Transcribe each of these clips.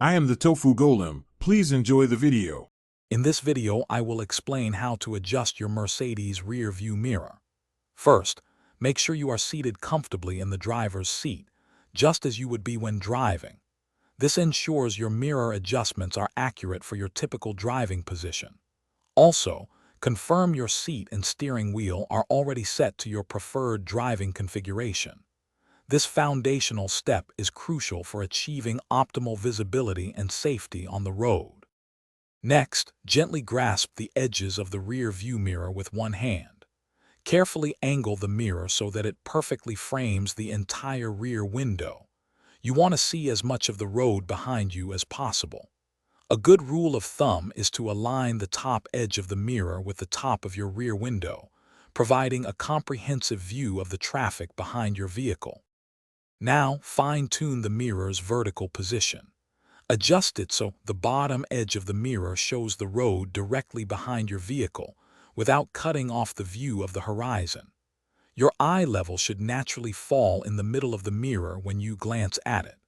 I am the Tofu Golem. Please enjoy the video. In this video, I will explain how to adjust your Mercedes rear view mirror. First, make sure you are seated comfortably in the driver's seat, just as you would be when driving. This ensures your mirror adjustments are accurate for your typical driving position. Also, confirm your seat and steering wheel are already set to your preferred driving configuration. This foundational step is crucial for achieving optimal visibility and safety on the road. Next, gently grasp the edges of the rear view mirror with one hand. Carefully angle the mirror so that it perfectly frames the entire rear window. You want to see as much of the road behind you as possible. A good rule of thumb is to align the top edge of the mirror with the top of your rear window, providing a comprehensive view of the traffic behind your vehicle. Now, fine-tune the mirror's vertical position. Adjust it so the bottom edge of the mirror shows the road directly behind your vehicle, without cutting off the view of the horizon. Your eye level should naturally fall in the middle of the mirror when you glance at it.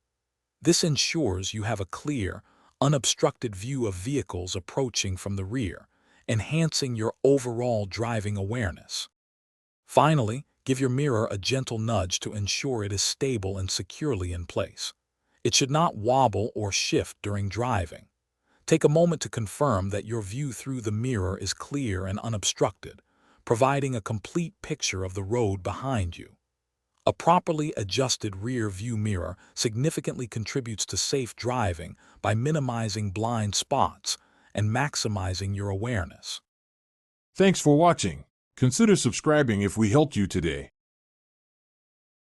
This ensures you have a clear, unobstructed view of vehicles approaching from the rear, enhancing your overall driving awareness. Finally, give your mirror a gentle nudge to ensure it is stable and securely in place. It should not wobble or shift during driving. Take a moment to confirm that your view through the mirror is clear and unobstructed, providing a complete picture of the road behind you. A properly adjusted rear view mirror significantly contributes to safe driving by minimizing blind spots and maximizing your awareness. Thanks for watching. Consider subscribing if we helped you today.